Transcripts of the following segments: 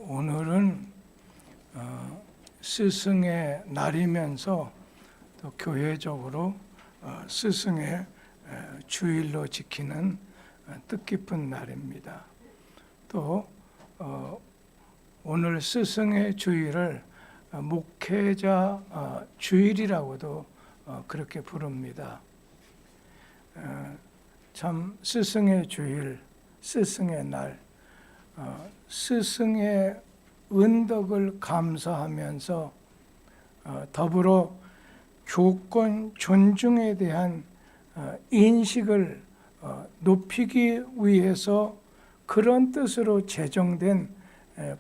오늘은 스승의 날이면서 또 교회적으로 스승의 주일로 지키는 뜻깊은 날입니다. 또 오늘 스승의 주일을 목회자 주일이라고도 그렇게 부릅니다. 참 스승의 주일, 스승의 날, 스승의 은덕을 감사하면서 더불어 교권 존중에 대한 인식을 높이기 위해서 그런 뜻으로 제정된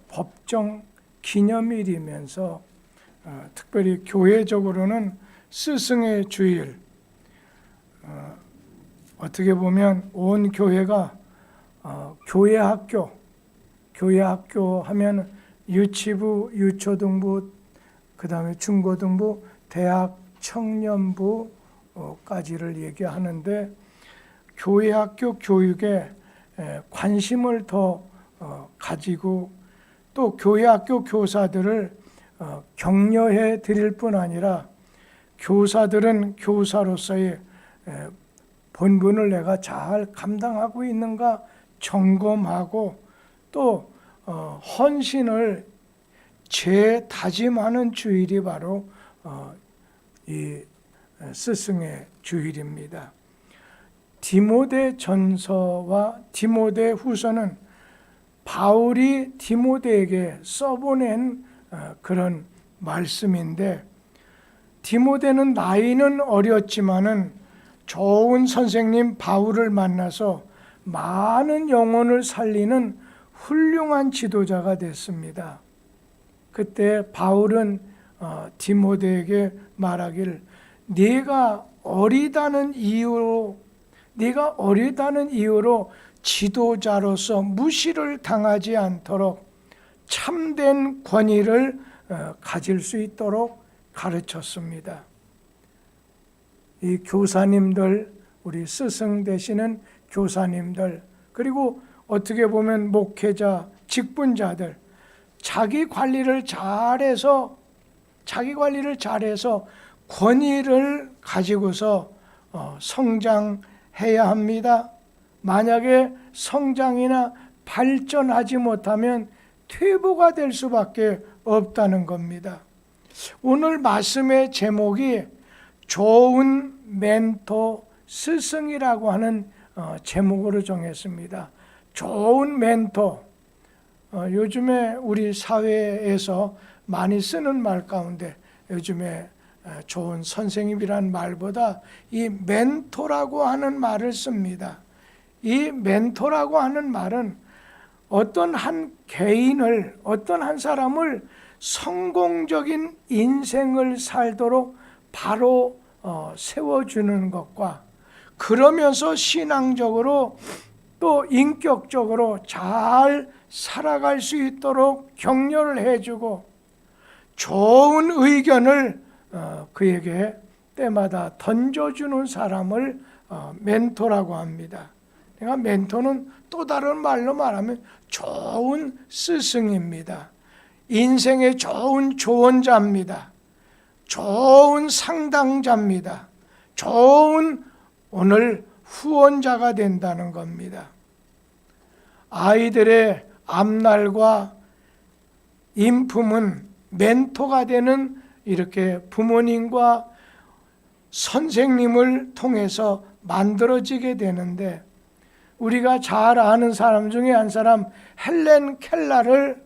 법정 기념일이면서 특별히 교회적으로는 스승의 주일, 어떻게 보면 온 교회가 교회 학교 하면 유치부, 유초등부, 그 다음에 중고등부, 대학, 청년부까지를 얘기하는데 교회 학교 교육에 관심을 더 가지고 또 교회 학교 교사들을 격려해 드릴 뿐 아니라 교사들은 교사로서의 본분을 내가 잘 감당하고 있는가 점검하고 또 헌신을 재다짐하는 주일이 바로 이 스승의 주일입니다. 디모데 전서와 디모데 후서는 바울이 디모데에게 써보낸 그런 말씀인데, 디모데는 나이는 어렸지만은 좋은 선생님 바울을 만나서 많은 영혼을 살리는 훌륭한 지도자가 됐습니다. 그때 바울은 디모데에게 말하기를 네가 어리다는 이유로 지도자로서 무시를 당하지 않도록 참된 권위를 가질 수 있도록 가르쳤습니다. 이 교사님들, 우리 스승 되시는 교사님들, 그리고 어떻게 보면 목회자, 직분자들, 자기 관리를 잘해서 권위를 가지고서 성장해야 합니다. 만약에 성장이나 발전하지 못하면 퇴보가 될 수밖에 없다는 겁니다. 오늘 말씀의 제목이 좋은 멘토 스승이라고 하는 제목으로 정했습니다. 좋은 멘토, 요즘에 우리 사회에서 많이 쓰는 말 가운데 요즘에 좋은 선생님이란 말보다 이 멘토라고 하는 말을 씁니다. 이 멘토라고 하는 말은 어떤 한 개인을, 어떤 한 사람을 성공적인 인생을 살도록 바로 세워주는 것과 그러면서 신앙적으로 또 인격적으로 잘 살아갈 수 있도록 격려를 해주고 좋은 의견을 그에게 때마다 던져주는 사람을 멘토라고 합니다. 그러니까 멘토는 또 다른 말로 말하면 좋은 스승입니다. 인생의 좋은 조언자입니다. 좋은 상당자입니다. 좋은 오늘 후원자가 된다는 겁니다. 아이들의 앞날과 인품은 멘토가 되는 이렇게 부모님과 선생님을 통해서 만들어지게 되는데, 우리가 잘 아는 사람 중에 한 사람 헬렌 켈러를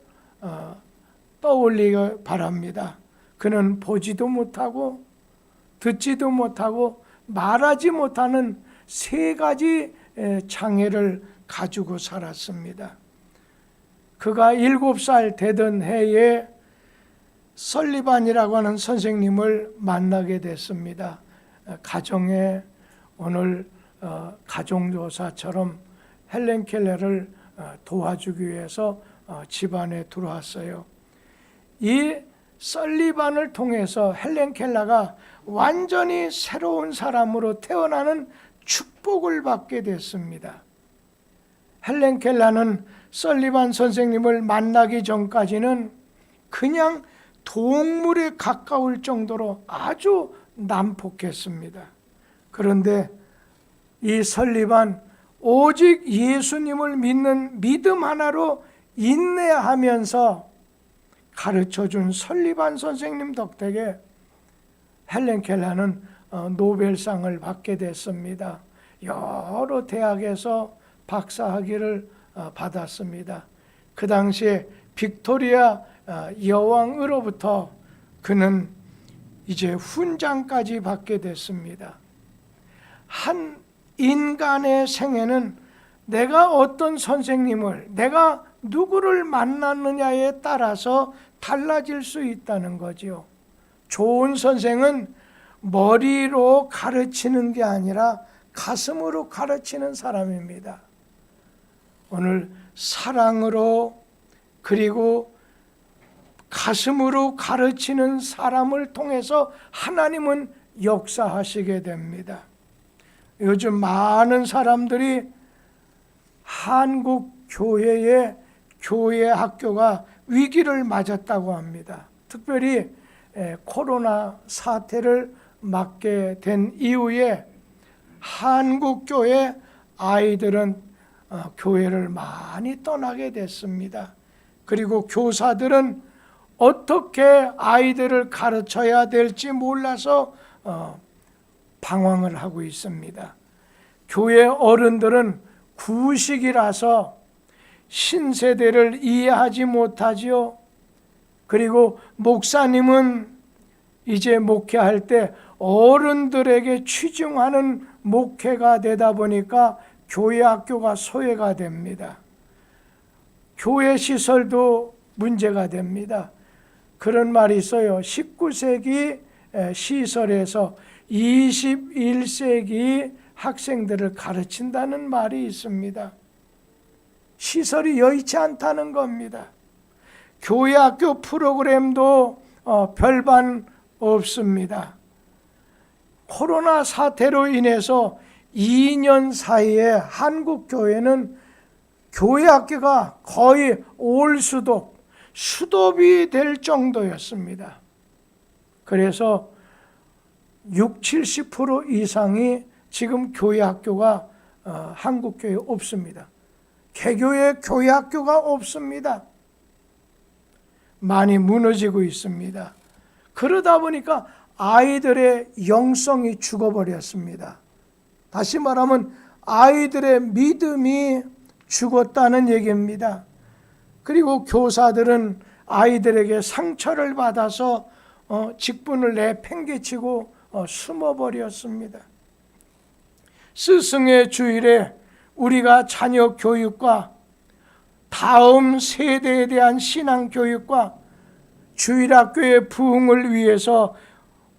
떠올리기 바랍니다. 그는 보지도 못하고 듣지도 못하고 말하지 못하는 3가지 장애를 가지고 살았습니다. 그가 7살 되던 해에 설리반이라고 하는 선생님을 만나게 됐습니다. 가정에 오늘 가정교사처럼 헬렌 켈러를 도와주기 위해서 집안에 들어왔어요. 이 설리반을 통해서 헬렌 켈러가 완전히 새로운 사람으로 태어나는 축복을 받게 됐습니다. 헬렌 켈러는 설리반 선생님을 만나기 전까지는 그냥 동물에 가까울 정도로 아주 난폭했습니다. 그런데 이 설리반 오직 예수님을 믿는 믿음 하나로 인내하면서 가르쳐준 설리반 선생님 덕택에 헬렌 켈러는 노벨상을 받게 됐습니다. 여러 대학에서 박사학위를 받았습니다. 그 당시에 빅토리아 여왕으로부터 그는 이제 훈장까지 받게 됐습니다. 한 인간의 생애는 내가 어떤 선생님을, 내가 누구를 만났느냐에 따라서 달라질 수 있다는 거지요. 좋은 선생은 머리로 가르치는 게 아니라 가슴으로 가르치는 사람입니다. 오늘 사랑으로 그리고 가슴으로 가르치는 사람을 통해서 하나님은 역사하시게 됩니다. 요즘 많은 사람들이 한국 교회의 교회 학교가 위기를 맞았다고 합니다. 특별히 코로나 사태를 맞게 된 이후에 한국 교회 아이들은 교회를 많이 떠나게 됐습니다. 그리고 교사들은 어떻게 아이들을 가르쳐야 될지 몰라서 방황을 하고 있습니다. 교회 어른들은 구식이라서 신세대를 이해하지 못하지요. 그리고 목사님은 이제 목회할 때 어른들에게 취중하는 목회가 되다 보니까 교회 학교가 소외가 됩니다. 교회 시설도 문제가 됩니다. 그런 말이 있어요. 19세기 시설에서 21세기 학생들을 가르친다는 말이 있습니다. 시설이 여의치 않다는 겁니다. 교회 학교 프로그램도 별반 없습니다. 코로나 사태로 인해서 2년 사이에 한국 교회는 교회 학교가 거의 수도비 될 정도였습니다. 그래서 60-70% 이상이 지금 교회 학교가 한국 교회에 없습니다. 개교의 교회 학교가 없습니다. 많이 무너지고 있습니다. 그러다 보니까 아이들의 영성이 죽어버렸습니다. 다시 말하면 아이들의 믿음이 죽었다는 얘기입니다. 그리고 교사들은 아이들에게 상처를 받아서 직분을 내팽개치고 숨어버렸습니다. 스승의 주일에 우리가 자녀 교육과 다음 세대에 대한 신앙 교육과 주일학교의 부흥을 위해서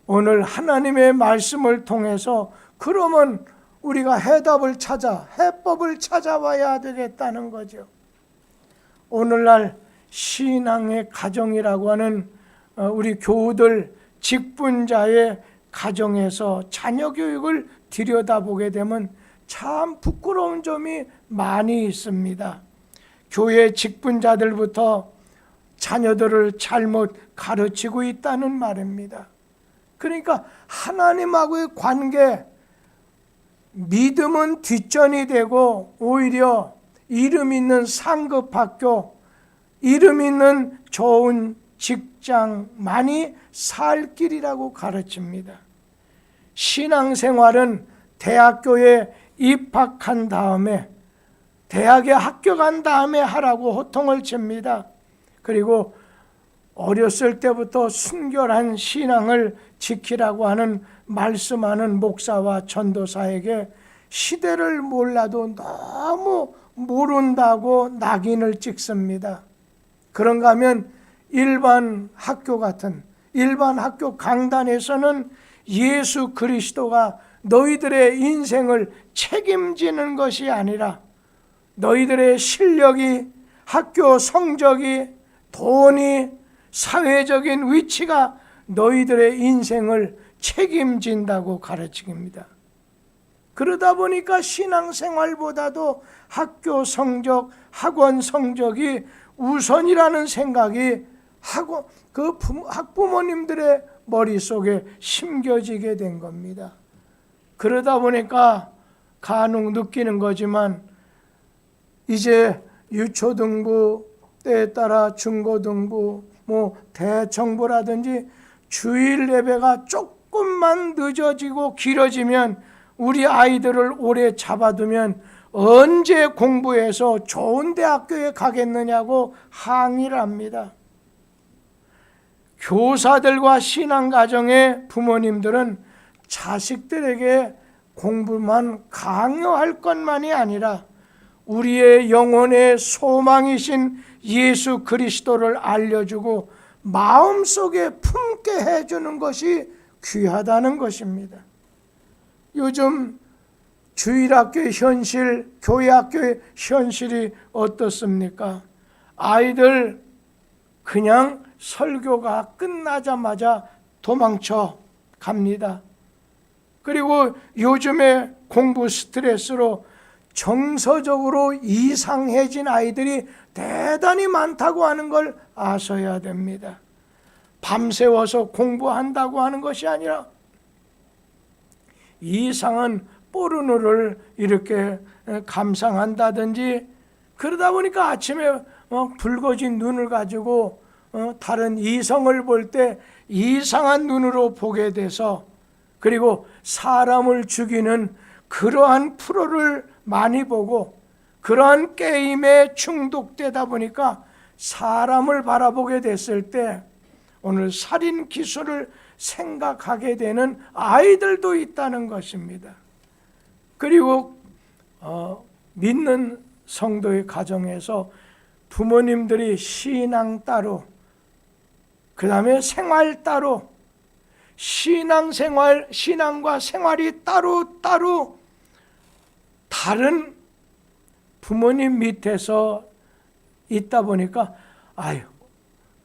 오늘 하나님의 말씀을 통해서 그러면 우리가 해법을 찾아와야 되겠다는 거죠. 오늘날 신앙의 가정이라고 하는 우리 교우들 직분자의 가정에서 자녀 교육을 들여다보게 되면 참 부끄러운 점이 많이 있습니다. 교회 직분자들부터 자녀들을 잘못 가르치고 있다는 말입니다. 그러니까 하나님하고의 관계, 믿음은 뒷전이 되고 오히려 이름 있는 상급학교, 이름 있는 좋은 직장만이 살 길이라고 가르칩니다. 신앙생활은 대학교에 입학한 다음에, 대학에 합격한 다음에 하라고 호통을 칩니다. 그리고 어렸을 때부터 순결한 신앙을 지키라고 하는 말씀하는 목사와 전도사에게 시대를 몰라도 너무 모른다고 낙인을 찍습니다. 그런가 하면 일반 학교 강단에서는 예수 그리스도가 너희들의 인생을 책임지는 것이 아니라 너희들의 실력이, 학교 성적이, 돈이, 사회적인 위치가 너희들의 인생을 책임진다고 가르칩니다. 그러다 보니까 신앙생활보다도 학교 성적, 학원 성적이 우선이라는 생각이 학부모님들의 머릿속에 심겨지게 된 겁니다. 그러다 보니까 간혹 느끼는 거지만 이제 유초등부 때에 따라 중고등부, 대청부라든지 주일 예배가 조금만 늦어지고 길어지면 우리 아이들을 오래 잡아두면 언제 공부해서 좋은 대학교에 가겠느냐고 항의를 합니다. 교사들과 신앙가정의 부모님들은 자식들에게 공부만 강요할 것만이 아니라 우리의 영혼의 소망이신 예수 그리스도를 알려주고 마음속에 품게 해주는 것이 귀하다는 것입니다. 요즘 주일학교의 현실, 교회학교의 현실이 어떻습니까? 아이들 그냥 설교가 끝나자마자 도망쳐 갑니다. 그리고 요즘에 공부 스트레스로 정서적으로 이상해진 아이들이 대단히 많다고 하는 걸 아셔야 됩니다. 밤새워서 공부한다고 하는 것이 아니라 이상한 포르노를 이렇게 감상한다든지, 그러다 보니까 아침에 붉어진 눈을 가지고 다른 이성을 볼 때 이상한 눈으로 보게 돼서, 그리고 사람을 죽이는 그러한 프로를 많이 보고 그러한 게임에 중독되다 보니까 사람을 바라보게 됐을 때 오늘 살인 기술을 생각하게 되는 아이들도 있다는 것입니다. 그리고 믿는 성도의 가정에서 부모님들이 신앙 따로, 그 다음에 생활 따로, 신앙과 생활이 따로 다른 부모님 밑에서 있다 보니까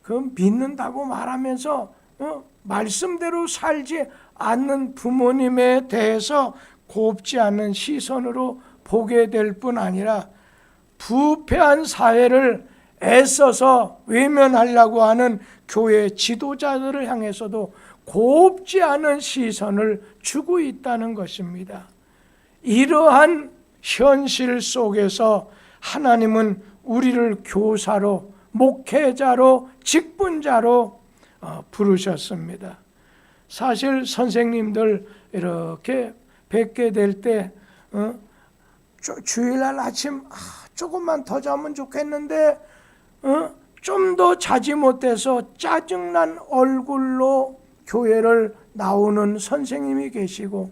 그 믿는다고 말하면서 말씀대로 살지 않는 부모님에 대해서 곱지 않은 시선으로 보게 될 뿐 아니라 부패한 사회를 애써서 외면하려고 하는 교회 지도자들을 향해서도 곱지 않은 시선을 주고 있다는 것입니다. 이러한 현실 속에서 하나님은 우리를 교사로, 목회자로, 직분자로 부르셨습니다. 사실 선생님들 이렇게 뵙게 될 때 주일날 아침 조금만 더 자면 좋겠는데 좀 더 자지 못해서 짜증난 얼굴로 교회를 나오는 선생님이 계시고,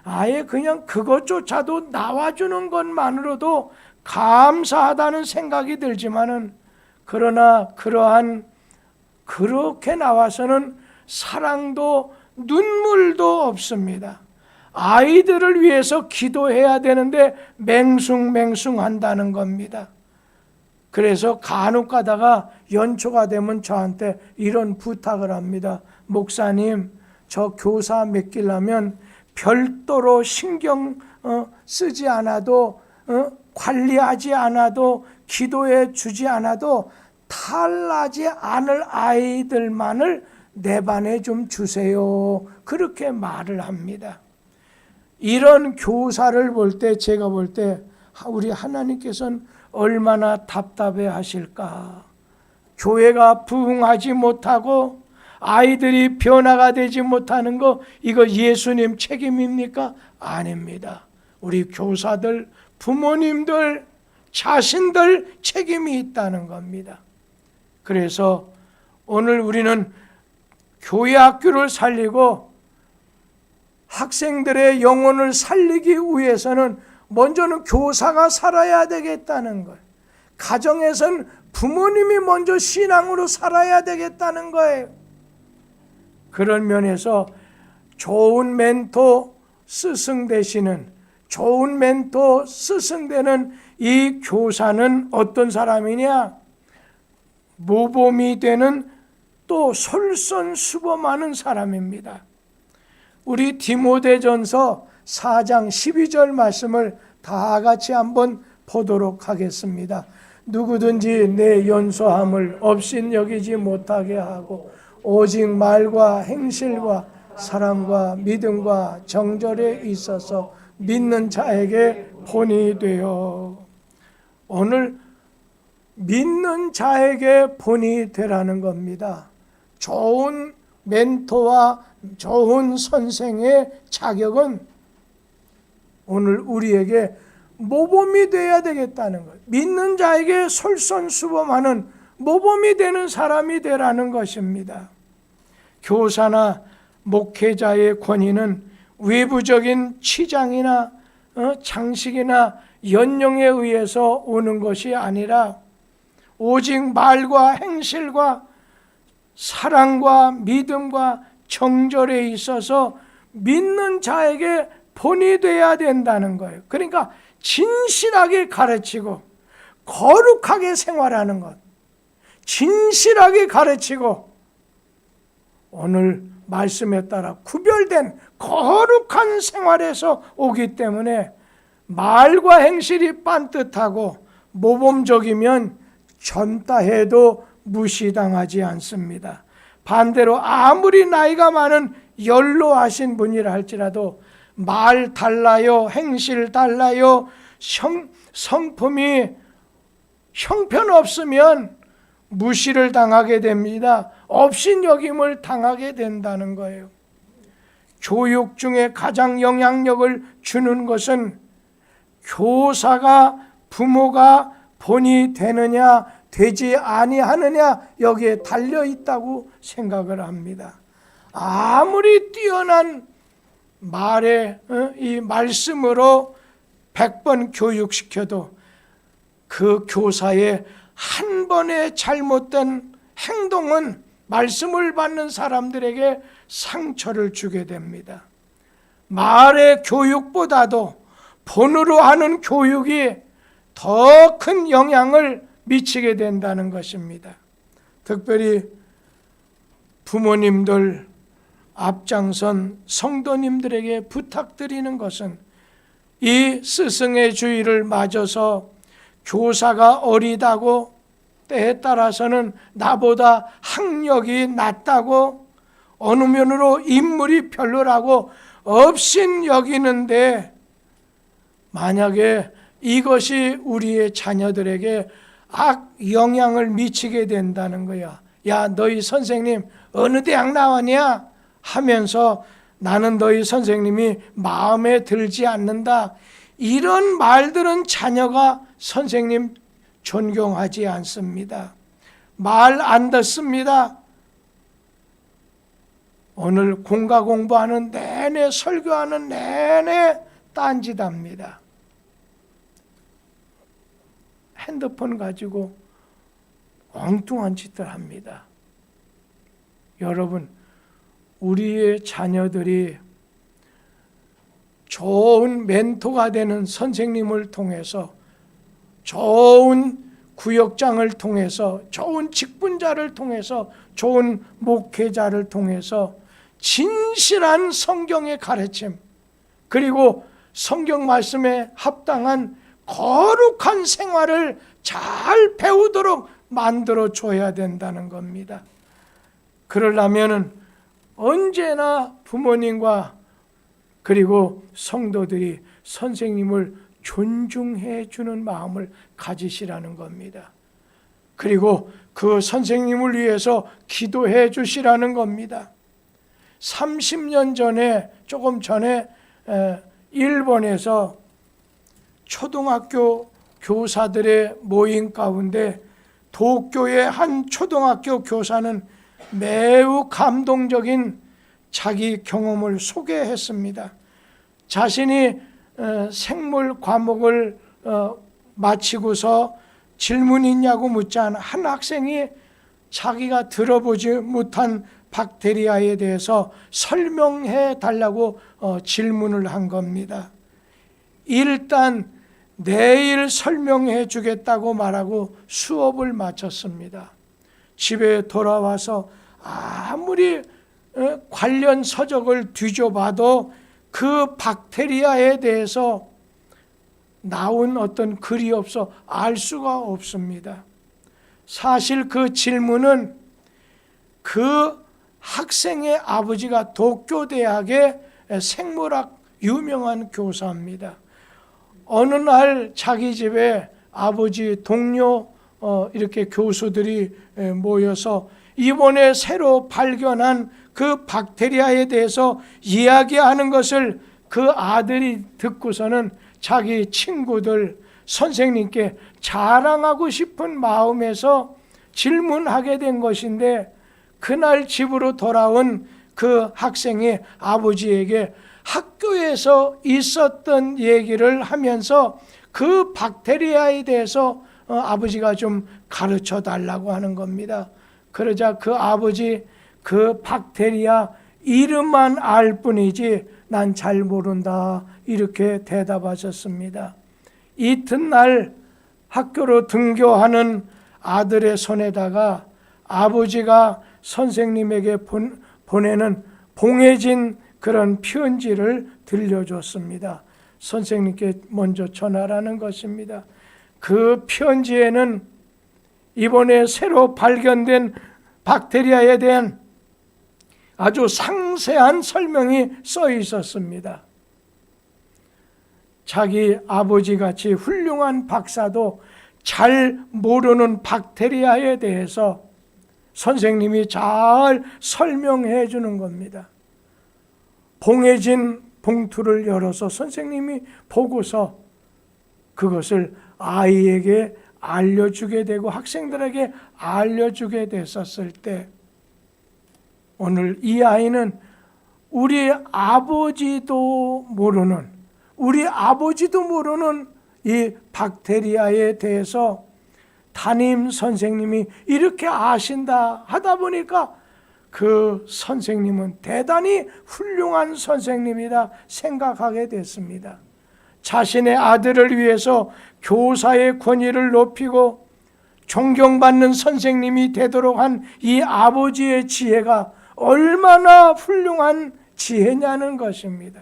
아예 그냥 그것조차도 나와주는 것만으로도 감사하다는 생각이 들지만은, 그러나 그렇게 나와서는 사랑도 눈물도 없습니다. 아이들을 위해서 기도해야 되는데 맹숭맹숭한다는 겁니다. 그래서 간혹 가다가 연초가 되면 저한테 이런 부탁을 합니다. 목사님, 저 교사 맡기려면 별도로 신경 쓰지 않아도, 관리하지 않아도, 기도해 주지 않아도 탈나지 않을 아이들만을 내 반에 좀 주세요. 그렇게 말을 합니다. 이런 교사를 볼 때, 제가 볼 때 우리 하나님께서는 얼마나 답답해 하실까. 교회가 부흥하지 못하고 아이들이 변화가 되지 못하는 거, 이거 예수님 책임입니까? 아닙니다. 우리 교사들, 부모님들, 자신들 책임이 있다는 겁니다. 그래서 오늘 우리는 교회 학교를 살리고 학생들의 영혼을 살리기 위해서는 먼저는 교사가 살아야 되겠다는 거예요. 가정에선 부모님이 먼저 신앙으로 살아야 되겠다는 거예요. 그런 면에서 좋은 멘토 스승 되시는, 좋은 멘토 스승 되는 이 교사는 어떤 사람이냐? 모범이 되는, 또 솔선수범하는 사람입니다. 우리 디모데전서 4장 12절 말씀을 다 같이 한번 보도록 하겠습니다. 누구든지 내 연소함을 없인 여기지 못하게 하고 오직 말과 행실과 사랑과 믿음과 정절에 있어서 믿는 자에게 본이 되어. 오늘 믿는 자에게 본이 되라는 겁니다. 좋은 멘토와 좋은 선생의 자격은 오늘 우리에게 모범이 되어야 되겠다는 것. 믿는 자에게 솔선수범하는 모범이 되는 사람이 되라는 것입니다. 교사나 목회자의 권위는 외부적인 치장이나 장식이나 연령에 의해서 오는 것이 아니라 오직 말과 행실과 사랑과 믿음과 정절에 있어서 믿는 자에게 본이 되어야 된다는 거예요. 그러니까 진실하게 가르치고 거룩하게 생활하는 것, 진실하게 가르치고 오늘 말씀에 따라 구별된 거룩한 생활에서 오기 때문에 말과 행실이 빤듯하고 모범적이면 젊다 해도 무시당하지 않습니다. 반대로 아무리 나이가 많은 연로하신 분이라 할지라도 말 달라요, 행실 달라요, 성품이 형편없으면 무시를 당하게 됩니다. 업신여김을 당하게 된다는 거예요. 교육 중에 가장 영향력을 주는 것은 교사가 부모가 본이 되느냐 되지 아니하느냐 여기에 달려 있다고 생각을 합니다. 아무리 뛰어난 말에 이 말씀으로 100번 교육시켜도 그 교사의 한 번의 잘못된 행동은 말씀을 받는 사람들에게 상처를 주게 됩니다. 말의 교육보다도 본으로 하는 교육이 더 큰 영향을 미치게 된다는 것입니다. 특별히 부모님들 앞장선 성도님들에게 부탁드리는 것은 이 스승의 주의를 맞아서 교사가 어리다고 때에 따라서는 나보다 학력이 낮다고 어느 면으로 인물이 별로라고 업신 여기는데 만약에 이것이 우리의 자녀들에게 악 영향을 미치게 된다는 거야. 야, 너희 선생님 어느 대학 나왔냐? 하면서 나는 너희 선생님이 마음에 들지 않는다. 이런 말들은 자녀가 선생님 존경하지 않습니다. 말 안 듣습니다. 오늘 공과 공부하는 내내 설교하는 내내 딴짓합니다. 핸드폰 가지고 엉뚱한 짓들 합니다. 여러분, 우리의 자녀들이 좋은 멘토가 되는 선생님을 통해서 좋은 구역장을 통해서 좋은 직분자를 통해서 좋은 목회자를 통해서 진실한 성경의 가르침 그리고 성경 말씀에 합당한 거룩한 생활을 잘 배우도록 만들어 줘야 된다는 겁니다. 그러려면 언제나 부모님과 그리고 성도들이 선생님을 존중해 주는 마음을 가지시라는 겁니다. 그리고 그 선생님을 위해서 기도해 주시라는 겁니다. 30년 전에 조금 전에 일본에서 초등학교 교사들의 모임 가운데 도쿄의 한 초등학교 교사는 매우 감동적인 자기 경험을 소개했습니다. 자신이 생물 과목을 마치고서 질문 있냐고 묻자 한 학생이 자기가 들어보지 못한 박테리아에 대해서 설명해 달라고 질문을 한 겁니다. 일단 내일 설명해 주겠다고 말하고 수업을 마쳤습니다. 집에 돌아와서 아무리 관련 서적을 뒤져봐도 그 박테리아에 대해서 나온 어떤 글이 없어 알 수가 없습니다. 사실 그 질문은 그 학생의 아버지가 도쿄대학의 생물학 유명한 교사입니다. 어느 날 자기 집에 아버지 동료 이렇게 교수들이 모여서 이번에 새로 발견한 그 박테리아에 대해서 이야기하는 것을 그 아들이 듣고서는 자기 친구들, 선생님께 자랑하고 싶은 마음에서 질문하게 된 것인데, 그날 집으로 돌아온 그 학생이 아버지에게 학교에서 있었던 얘기를 하면서 그 박테리아에 대해서 아버지가 좀 가르쳐 달라고 하는 겁니다. 그러자 그 아버지 그 박테리아 이름만 알 뿐이지 난 잘 모른다 이렇게 대답하셨습니다. 이튿날 학교로 등교하는 아들의 손에다가 아버지가 선생님에게 보내는 봉해진 그런 편지를 들려줬습니다. 선생님께 먼저 전하라는 것입니다. 그 편지에는 이번에 새로 발견된 박테리아에 대한 아주 상세한 설명이 써 있었습니다. 자기 아버지같이 훌륭한 박사도 잘 모르는 박테리아에 대해서 선생님이 잘 설명해 주는 겁니다. 봉해진 봉투를 열어서 선생님이 보고서 그것을 아이에게 알려주게 되고 학생들에게 알려주게 됐었을 때, 오늘 이 아이는 우리 아버지도 모르는 이 박테리아에 대해서 담임 선생님이 이렇게 아신다 하다 보니까 그 선생님은 대단히 훌륭한 선생님이다 생각하게 됐습니다. 자신의 아들을 위해서 교사의 권위를 높이고 존경받는 선생님이 되도록 한 이 아버지의 지혜가 얼마나 훌륭한 지혜냐는 것입니다.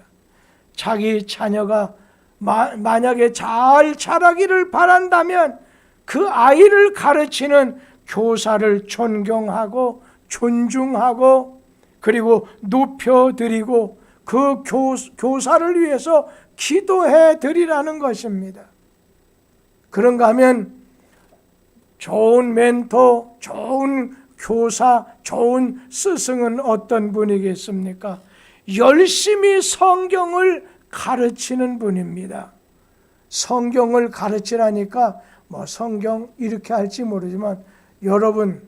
자기 자녀가 만약에 잘 자라기를 바란다면 그 아이를 가르치는 교사를 존경하고 존중하고 그리고 높여드리고 그 교사를 위해서 기도해 드리라는 것입니다. 그런가 하면 좋은 멘토, 좋은 교사, 좋은 스승은 어떤 분이겠습니까? 열심히 성경을 가르치는 분입니다. 성경을 가르치라니까 성경 이렇게 할지 모르지만 여러분,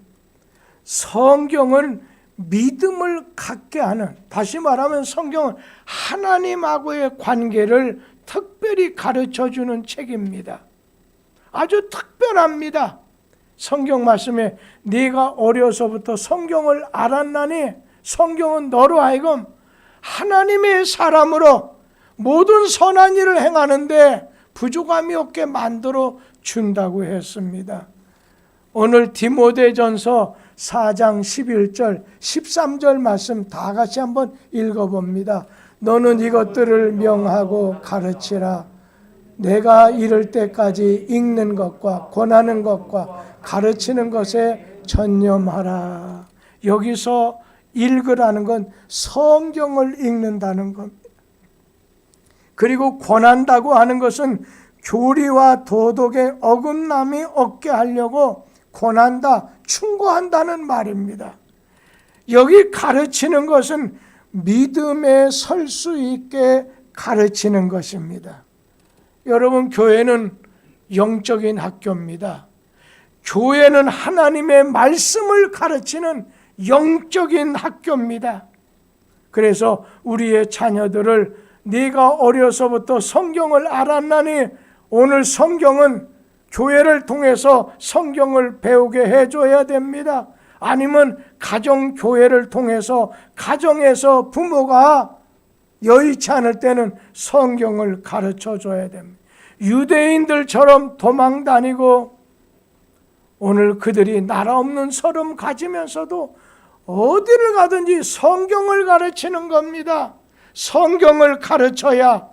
성경은 믿음을 갖게 하는, 다시 말하면 성경은 하나님하고의 관계를 특별히 가르쳐주는 책입니다. 아주 특별합니다. 성경 말씀에 네가 어려서부터 성경을 알았나니 성경은 너로 하여금 하나님의 사람으로 모든 선한 일을 행하는데 부족함이 없게 만들어 준다고 했습니다. 오늘 디모데전서 4장 11절 13절 말씀 다 같이 한번 읽어봅니다. 너는 이것들을 명하고 가르치라. 내가 이를 때까지 읽는 것과 권하는 것과 가르치는 것에 전념하라. 여기서 읽으라는 건 성경을 읽는다는 겁니다. 그리고 권한다고 하는 것은 교리와 도덕의 어긋남이 없게 하려고 권한다, 충고한다는 말입니다. 여기 가르치는 것은 믿음에 설 수 있게 가르치는 것입니다. 여러분, 교회는 영적인 학교입니다. 교회는 하나님의 말씀을 가르치는 영적인 학교입니다. 그래서 우리의 자녀들을 네가 어려서부터 성경을 알았나니 오늘 성경은 교회를 통해서 성경을 배우게 해줘야 됩니다. 아니면 가정교회를 통해서 가정에서 부모가 여의치 않을 때는 성경을 가르쳐줘야 됩니다. 유대인들처럼 도망다니고 오늘 그들이 나라 없는 서름 가지면서도 어디를 가든지 성경을 가르치는 겁니다. 성경을 가르쳐야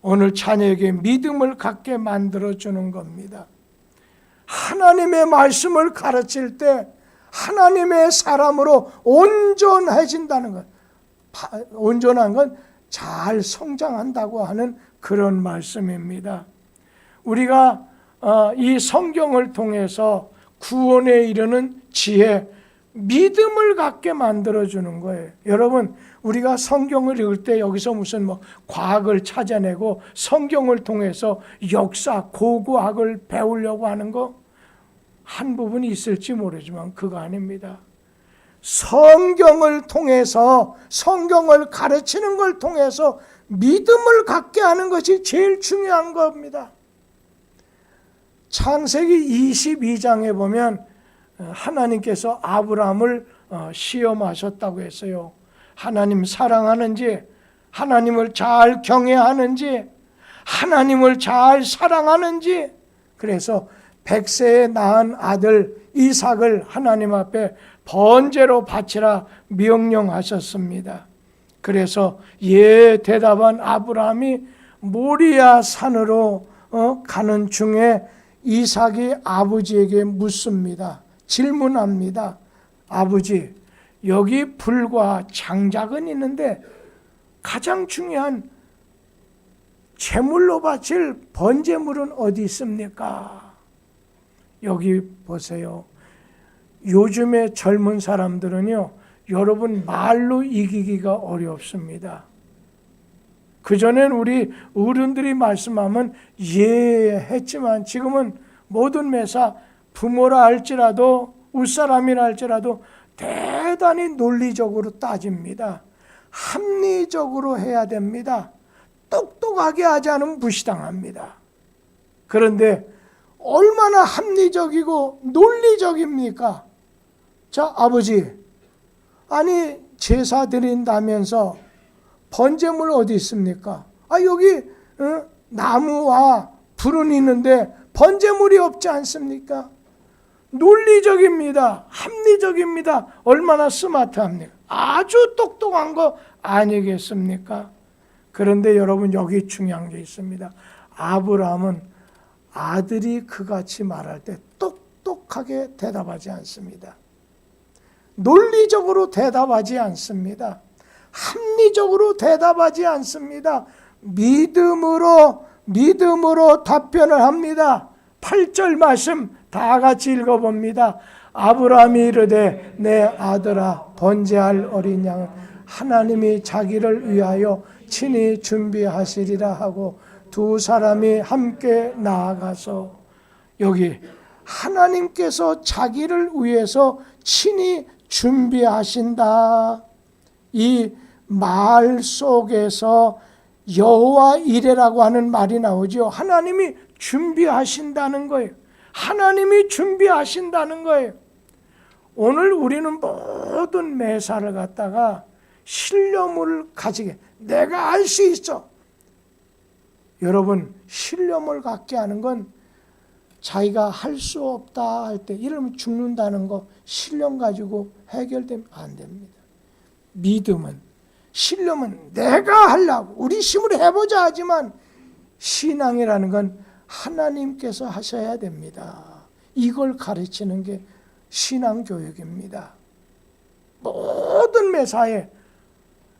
오늘 자녀에게 믿음을 갖게 만들어주는 겁니다. 하나님의 말씀을 가르칠 때 하나님의 사람으로 온전해진다는 것, 온전한 건 잘 성장한다고 하는 그런 말씀입니다. 우리가 이 성경을 통해서 구원에 이르는 지혜, 믿음을 갖게 만들어주는 거예요. 여러분, 우리가 성경을 읽을 때 여기서 무슨 과학을 찾아내고 성경을 통해서 역사, 고고학을 배우려고 하는 거 한 부분이 있을지 모르지만 그거 아닙니다. 성경을 통해서, 성경을 가르치는 걸 통해서 믿음을 갖게 하는 것이 제일 중요한 겁니다. 창세기 22장에 보면 하나님께서 아브라함을 시험하셨다고 했어요. 하나님 사랑하는지, 하나님을 잘 경외하는지, 하나님을 잘 사랑하는지. 그래서 100세에 낳은 아들 이삭을 하나님 앞에 번제로 바치라 명령하셨습니다. 그래서 대답한 아브라함이 모리아 산으로 가는 중에 이삭이 아버지에게 묻습니다. 질문합니다. 아버지, 여기 불과 장작은 있는데 가장 중요한 제물로 바칠 번제물은 어디 있습니까? 여기 보세요. 요즘의 젊은 사람들은요, 여러분 말로 이기기가 어렵습니다. 그전엔 우리 어른들이 말씀하면 했지만 지금은 모든 매사 부모라 할지라도 웃사람이라 할지라도 대단히 논리적으로 따집니다. 합리적으로 해야 됩니다. 똑똑하게 하지 않으면 무시당합니다. 그런데 얼마나 합리적이고 논리적입니까? 자, 아버지, 아니 제사 드린다면서 번제물 어디 있습니까? 여기 나무와 불은 있는데 번제물이 없지 않습니까? 논리적입니다. 합리적입니다. 얼마나 스마트합니까? 아주 똑똑한 거 아니겠습니까? 그런데 여러분, 여기 중요한 게 있습니다. 아브라함은 아들이 그같이 말할 때 똑똑하게 대답하지 않습니다. 논리적으로 대답하지 않습니다. 합리적으로 대답하지 않습니다. 믿음으로 답변을 합니다. 8절 말씀 다 같이 읽어봅니다. 아브라함이 이르되 내 아들아, 번제할 어린 양은 하나님이 자기를 위하여 친히 준비하시리라 하고 두 사람이 함께 나아가서, 여기 하나님께서 자기를 위해서 친히 준비하신다. 이 말 속에서 여호와 이레라고 하는 말이 나오죠. 하나님이 준비하신다는 거예요. 하나님이 준비하신다는 거예요. 오늘 우리는 모든 매사를 갖다가 신념을 가지게, 내가 알 수 있어. 여러분, 신념을 갖게 하는 건 자기가 할 수 없다 할 때, 이러면 죽는다는 거 신념 가지고 해결되면 안 됩니다. 믿음은, 신념은 내가 하려고 우리 힘으로 해보자 하지만 신앙이라는 건 하나님께서 하셔야 됩니다. 이걸 가르치는 게 신앙교육입니다. 모든 매사에,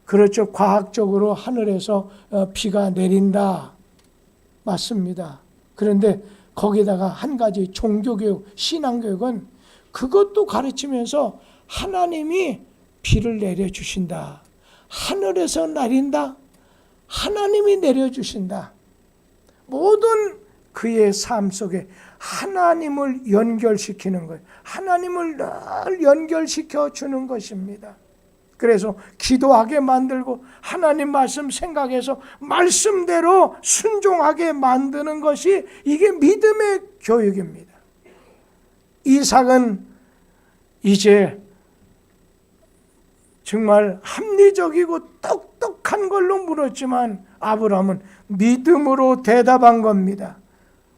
그렇죠, 과학적으로 하늘에서 비가 내린다, 맞습니다. 그런데 거기다가 한 가지 종교교육, 신앙교육은 그것도 가르치면서 하나님이 비를 내려주신다. 하늘에서 내린다. 하나님이 내려주신다. 모든 그의 삶 속에 하나님을 연결시키는 거예요. 하나님을 늘 연결시켜 주는 것입니다. 그래서 기도하게 만들고 하나님 말씀 생각해서 말씀대로 순종하게 만드는 것이, 이게 믿음의 교육입니다. 이삭은 이제 정말 합리적이고 똑똑한 걸로 물었지만 아브라함은 믿음으로 대답한 겁니다.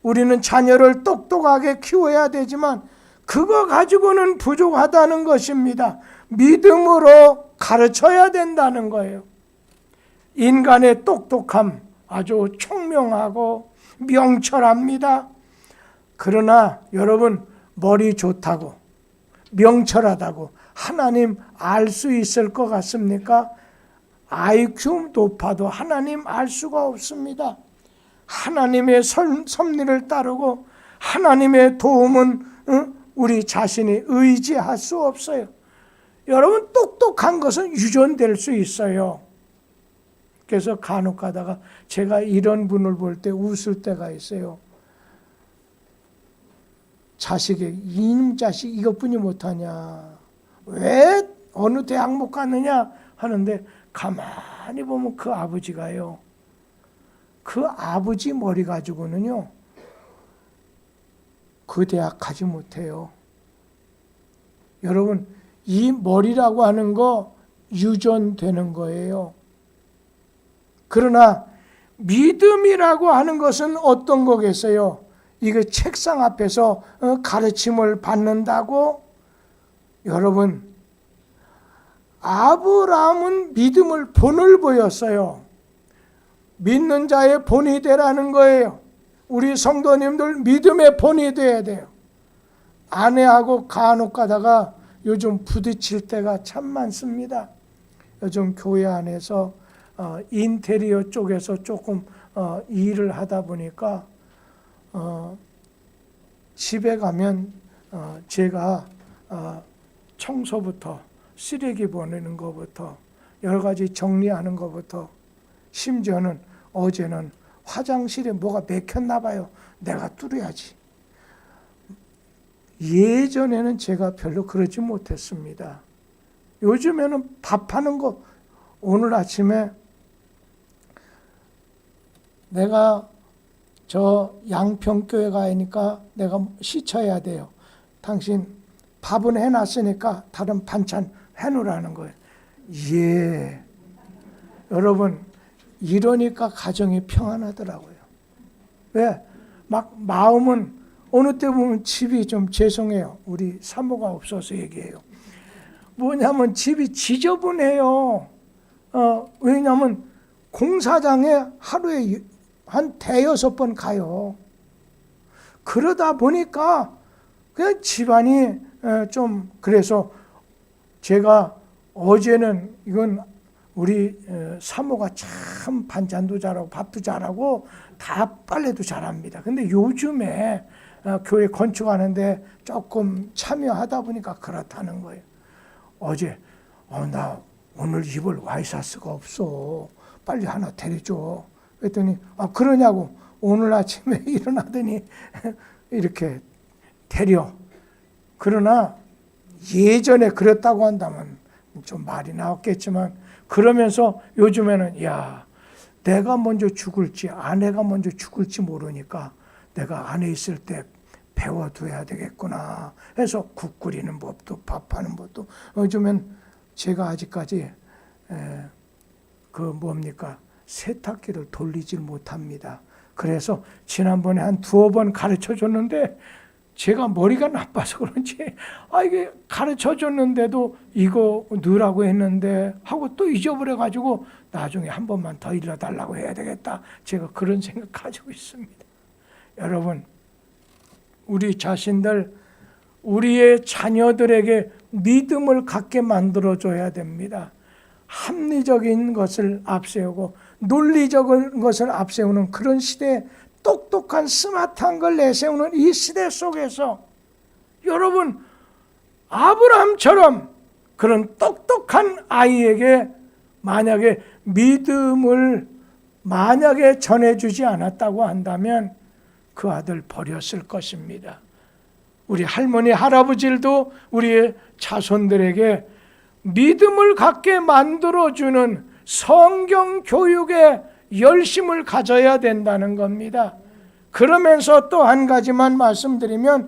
우리는 자녀를 똑똑하게 키워야 되지만 그거 가지고는 부족하다는 것입니다. 믿음으로 가르쳐야 된다는 거예요. 인간의 똑똑함 아주 총명하고 명철합니다. 그러나 여러분, 머리 좋다고 명철하다고 하나님 알 수 있을 것 같습니까? IQ 높아도 하나님 알 수가 없습니다. 하나님의 섭리를 따르고 하나님의 도움은 우리 자신이 의지할 수 없어요. 여러분, 똑똑한 것은 유전될 수 있어요. 그래서 간혹 가다가 제가 이런 분을 볼 때 웃을 때가 있어요. 자식에게 이놈 자식 이것뿐이 못하냐, 왜 어느 대학 못 갔느냐 하는데, 가만히 보면 그 아버지가요, 그 아버지 머리 가지고는요 그 대학 가지 못해요. 여러분, 이 머리라고 하는 거 유전되는 거예요. 그러나 믿음이라고 하는 것은 어떤 거겠어요? 이거 책상 앞에서 가르침을 받는다고? 여러분, 아브라함은 믿음을 본을 보였어요. 믿는 자의 본이 되라는 거예요. 우리 성도님들 믿음의 본이 돼야 돼요. 아내하고 간혹 가다가 요즘 부딪힐 때가 참 많습니다. 요즘 교회 안에서 인테리어 쪽에서 조금 일을 하다 보니까 집에 가면 제가 청소부터 쓰레기 보내는 것부터 여러 가지 정리하는 것부터, 심지어는 어제는 화장실에 뭐가 막혔나 봐요. 내가 뚫어야지. 예전에는 제가 별로 그러지 못했습니다. 요즘에는 밥하는 거, 오늘 아침에 내가 저 양평교회 가니까 내가 씻어야 돼요. 당신 밥은 해놨으니까 다른 반찬 해놓으라는 거예요. 예. 여러분, 이러니까 가정이 평안하더라고요. 왜? 막 마음은 어느 때 보면 집이 좀, 죄송해요, 우리 사모가 없어서 얘기해요. 뭐냐면 집이 지저분해요. 왜냐하면 공사장에 하루에 한 5-6번 가요. 그러다 보니까 그냥 집안이 좀, 그래서 제가 어제는, 이건 우리 사모가 참 반찬도 잘하고 밥도 잘하고 다 빨래도 잘합니다. 근데 요즘에 교회 건축하는데 조금 참여하다 보니까 그렇다는 거예요. 어제 나 오늘 입을 와이셔츠가 없어, 빨리 하나 데려줘. 그랬더니 그러냐고 오늘 아침에 일어나더니 이렇게 데려. 그러나 예전에 그랬다고 한다면 좀 말이 나왔겠지만, 그러면서 요즘에는 야, 내가 먼저 죽을지 아내가 먼저 죽을지 모르니까 내가 안에 있을 때 배워둬야 되겠구나 해서 국 끓이는 법도 밥하는 법도, 요즘엔 제가 아직까지 세탁기를 돌리질 못합니다. 그래서 지난번에 한 2번 가르쳐 줬는데 제가 머리가 나빠서 그런지 이게 가르쳐 줬는데도 이거 넣으라고 했는데 하고 또 잊어버려가지고 나중에 한 번만 더 일러달라고 해야 되겠다, 제가 그런 생각 가지고 있습니다. 여러분, 우리 자신들, 우리의 자녀들에게 믿음을 갖게 만들어줘야 됩니다. 합리적인 것을 앞세우고 논리적인 것을 앞세우는 그런 시대에, 똑똑한 스마트한 걸 내세우는 이 시대 속에서 여러분, 아브라함처럼 그런 똑똑한 아이에게 만약에 믿음을 만약에 전해주지 않았다고 한다면 그 아들 버렸을 것입니다. 우리 할머니 할아버지들도 우리의 자손들에게 믿음을 갖게 만들어주는 성경 교육에 열심을 가져야 된다는 겁니다. 그러면서 또 한 가지만 말씀드리면,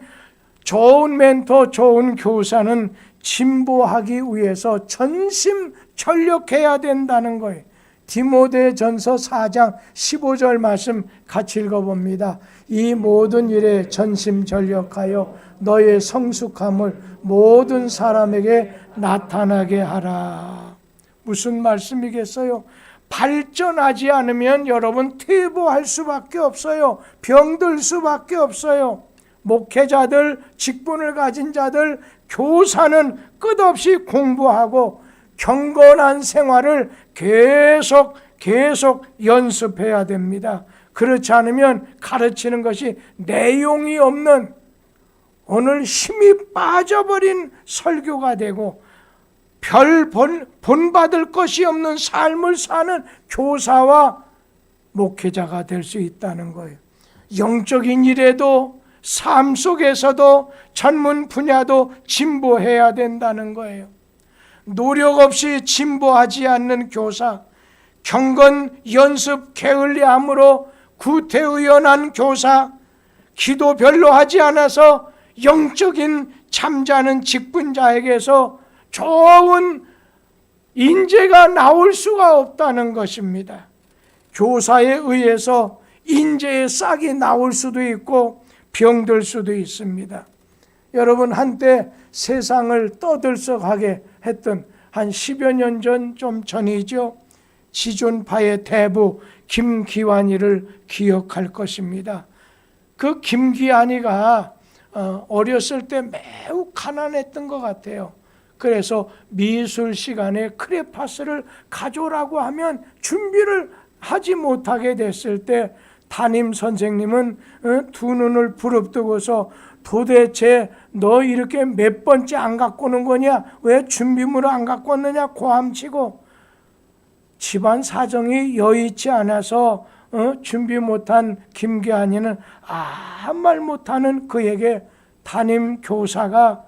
좋은 멘토, 좋은 교사는 진보하기 위해서 전심전력해야 된다는 거예요. 디모데전서 4장 15절 말씀 같이 읽어봅니다. 이 모든 일에 전심전력하여 너의 성숙함을 모든 사람에게 나타나게 하라. 무슨 말씀이겠어요? 발전하지 않으면 여러분 퇴보할 수밖에 없어요. 병들 수밖에 없어요. 목회자들, 직분을 가진 자들, 교사는 끝없이 공부하고 경건한 생활을 계속 연습해야 됩니다. 그렇지 않으면 가르치는 것이 내용이 없는, 오늘 힘이 빠져버린 설교가 되고 별 본받을 것이 없는 삶을 사는 교사와 목회자가 될 수 있다는 거예요. 영적인 일에도 삶 속에서도 전문 분야도 진보해야 된다는 거예요. 노력 없이 진보하지 않는 교사, 경건 연습 게을리함으로 구태의연한 교사, 기도 별로 하지 않아서 영적인 잠자는 직분자에게서 좋은 인재가 나올 수가 없다는 것입니다. 교사에 의해서 인재의 싹이 나올 수도 있고 병들 수도 있습니다. 여러분, 한때 세상을 떠들썩하게 했던 한 10여 년 좀 전이죠. 지존파의 대부 김기환이를 기억할 것입니다. 그 김기환이가 어렸을 때 매우 가난했던 것 같아요. 그래서 미술 시간에 크레파스를 가져오라고 하면 준비를 하지 못하게 됐을 때 담임 선생님은 두 눈을 부릅뜨고서 도대체 너 이렇게 몇 번째 안 갖고 오는 거냐? 왜 준비물을 안 갖고 왔느냐? 고함치고 집안 사정이 여의치 않아서 준비 못한 김기환이는 아무 말 못하는 그에게 담임 교사가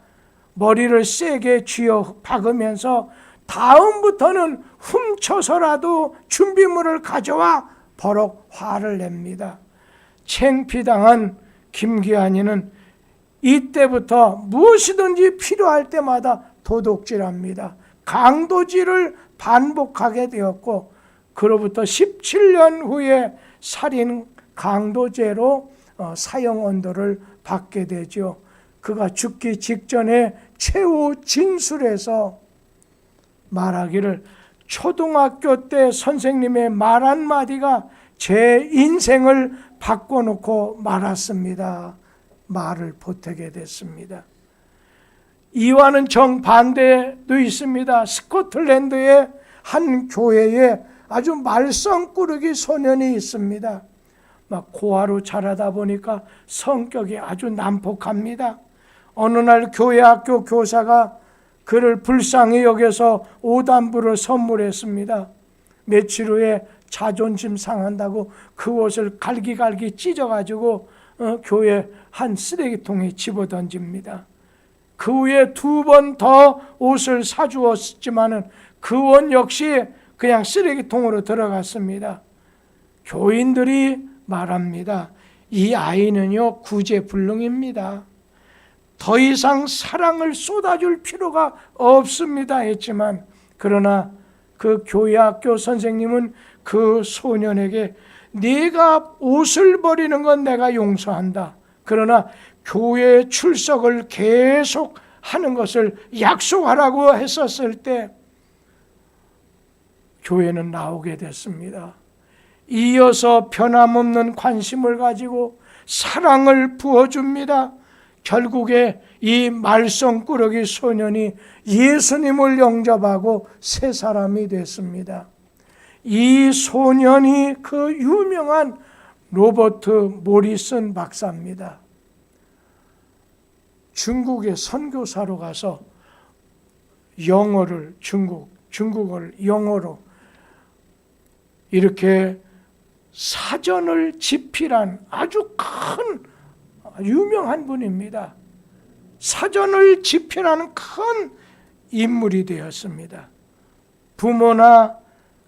머리를 세게 쥐어 박으면서 다음부터는 훔쳐서라도 준비물을 가져와 버럭 화를 냅니다. 창피당한 김기환이는 이때부터 무엇이든지 필요할 때마다 도둑질합니다. 강도질을 반복하게 되었고, 그로부터 17년 후에 살인 강도죄로 사형 언도를 받게 되죠. 그가 죽기 직전에 최후 진술에서 말하기를, 초등학교 때 선생님의 말 한마디가 제 인생을 바꿔놓고 말았습니다. 말을 보태게 됐습니다. 이와는 정반대도 있습니다. 스코틀랜드의 한 교회에 아주 말썽꾸러기 소년이 있습니다. 막 고아로 자라다 보니까 성격이 아주 난폭합니다. 어느 날 교회 학교 교사가 그를 불쌍히 여겨서 오단부를 선물했습니다. 며칠 후에 자존심 상한다고 그 옷을 갈기갈기 찢어가지고 교회 한 쓰레기통에 집어던집니다. 그 후에 2번 더 옷을 사주었지만은 그 옷 역시 그냥 쓰레기통으로 들어갔습니다. 교인들이 말합니다. 이 아이는요, 구제불능입니다. 더 이상 사랑을 쏟아줄 필요가 없습니다 했지만, 그러나 그 교회 학교 선생님은 그 소년에게 네가 옷을 버리는 건 내가 용서한다. 그러나 교회 출석을 계속 하는 것을 약속하라고 했었을 때 교회는 나오게 됐습니다. 이어서 변함없는 관심을 가지고 사랑을 부어줍니다. 결국에 이 말썽꾸러기 소년이 예수님을 영접하고 새 사람이 됐습니다. 이 소년이 그 유명한 로버트 모리슨 박사입니다. 중국에 선교사로 가서 영어를 중국어를 영어로 이렇게 사전을 집필한 아주 큰 유명한 분입니다. 사전을 집필하는 큰 인물이 되었습니다. 부모나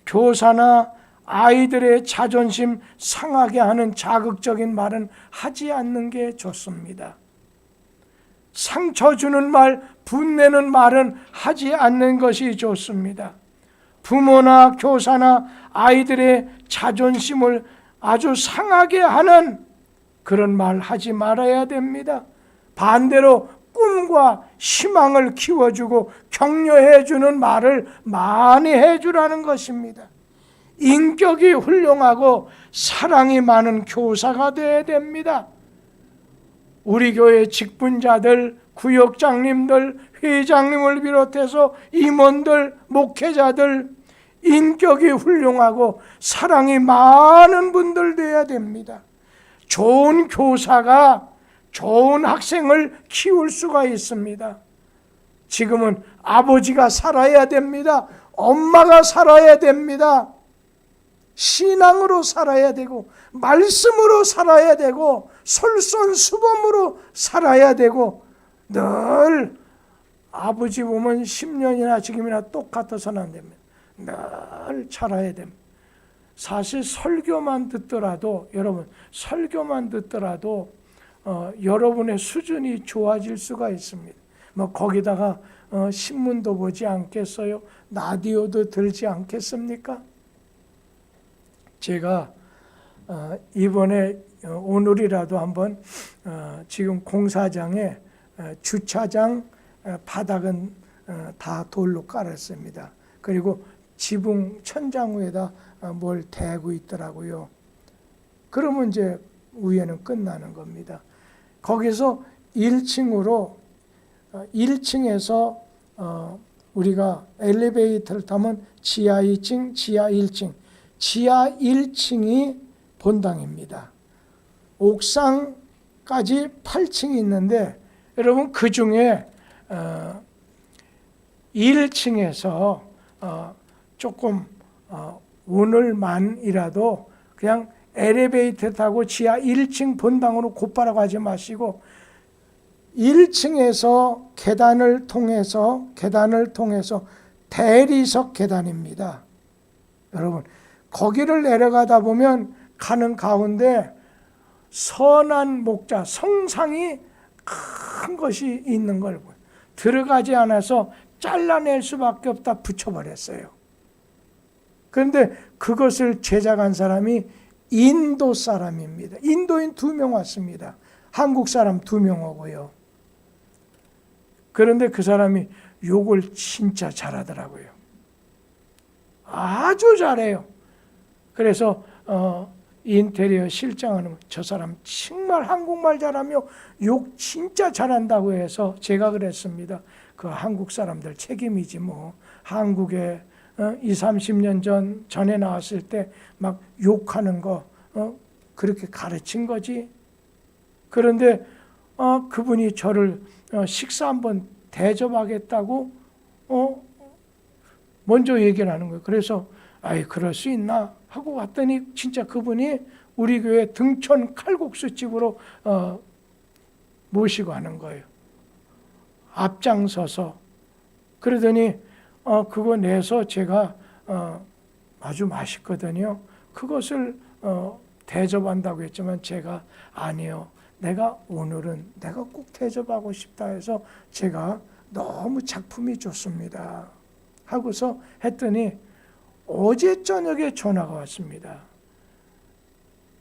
교사나 아이들의 자존심 상하게 하는 자극적인 말은 하지 않는 게 좋습니다. 상처 주는 말, 분내는 말은 하지 않는 것이 좋습니다. 부모나 교사나 아이들의 자존심을 아주 상하게 하는 그런 말 하지 말아야 됩니다. 반대로 꿈과 희망을 키워주고 격려해주는 말을 많이 해주라는 것입니다. 인격이 훌륭하고 사랑이 많은 교사가 되어야 됩니다. 우리 교회 직분자들, 구역장님들, 회장님을 비롯해서 임원들, 목회자들, 인격이 훌륭하고 사랑이 많은 분들 되어야 됩니다. 좋은 교사가 좋은 학생을 키울 수가 있습니다. 지금은 아버지가 살아야 됩니다. 엄마가 살아야 됩니다. 신앙으로 살아야 되고 말씀으로 살아야 되고 솔선수범으로 살아야 되고 늘 아버지 보면 10년이나 지금이나 똑같아서는 안 됩니다. 늘 살아야 됩니다. 사실 설교만 듣더라도 여러분 설교만 듣더라도 여러분의 수준이 좋아질 수가 있습니다. 뭐 거기다가 신문도 보지 않겠어요? 라디오도 들지 않겠습니까? 제가 이번에 오늘이라도 한번 지금 공사장에 주차장 바닥은 다 돌로 깔았습니다. 그리고 지붕 천장 위에다 뭘 대고 있더라고요. 그러면 이제 위에는 끝나는 겁니다. 거기서 1층으로 1층에서 우리가 엘리베이터를 타면 지하 2층, 지하 1층, 지하 1층이 본당입니다. 옥상까지 8층이 있는데 여러분 그 중에 1층에서 조금 오늘만이라도 그냥 엘리베이터 타고 지하 1층 본당으로 곧바로 가지 마시고 1층에서 계단을 통해서 대리석 계단입니다. 여러분 거기를 내려가다 보면 가는 가운데 선한 목자 성상이 큰 것이 있는 걸 보여요. 들어가지 않아서 잘라낼 수밖에 없다 붙여버렸어요. 그런데 그것을 제작한 사람이 인도 사람입니다. 인도인 2명 왔습니다. 한국 사람 2명 오고요. 그런데 그 사람이 욕을 진짜 잘하더라고요. 아주 잘해요. 그래서 인테리어 실장하는 저 사람 정말 한국말 잘하며 욕 진짜 잘한다고 해서 제가 그랬습니다. 그 한국 사람들 책임이지 뭐. 한국에 20, 30년 전에 나왔을 때 막 욕하는 거 그렇게 가르친 거지. 그런데 그분이 저를 식사 한번 대접하겠다고 먼저 얘기를 하는 거예요. 그래서 아이 그럴 수 있나 하고 갔더니 진짜 그분이 우리 교회 등촌 칼국수집으로 모시고 하는 거예요. 앞장서서. 그러더니 그거 내서 제가 아주 맛있거든요. 그것을 대접한다고 했지만 제가 아니요. 오늘은 내가 꼭 대접하고 싶다 해서 제가 너무 작품이 좋습니다. 하고서 했더니 어제 저녁에 전화가 왔습니다.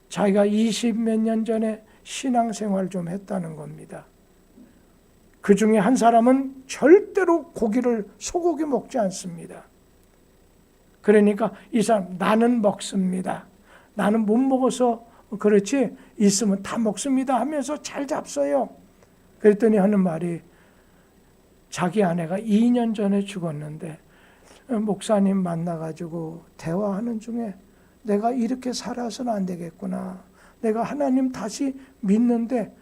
자기가 20몇 년 전에 신앙생활 좀 했다는 겁니다. 그 중에 한 사람은 절대로 고기를 소고기 먹지 않습니다. 그러니까 이 사람 나는 먹습니다. 나는 못 먹어서 그렇지 있으면 다 먹습니다 하면서 잘 잡서요. 그랬더니 하는 말이 자기 아내가 2년 전에 죽었는데 목사님 만나가지고 대화하는 중에 내가 이렇게 살아서는 안 되겠구나. 내가 하나님 다시 믿는데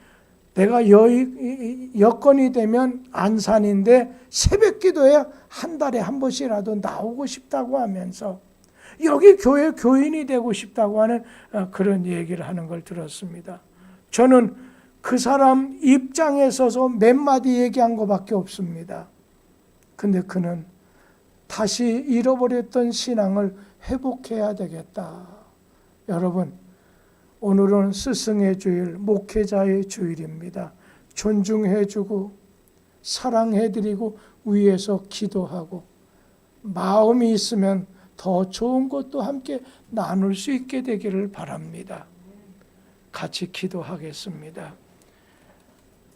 내가 여건이 되면 안산인데 새벽 기도에 한 달에 한 번씩이라도 나오고 싶다고 하면서 여기 교회 교인이 되고 싶다고 하는 그런 얘기를 하는 걸 들었습니다. 저는 그 사람 입장에 서서 몇 마디 얘기한 것밖에 없습니다. 근데 그는 다시 잃어버렸던 신앙을 회복해야 되겠다. 여러분, 오늘은 스승의 주일, 목회자의 주일입니다. 존중해주고 사랑해드리고 위에서 기도하고 마음이 있으면 더 좋은 것도 함께 나눌 수 있게 되기를 바랍니다. 같이 기도하겠습니다.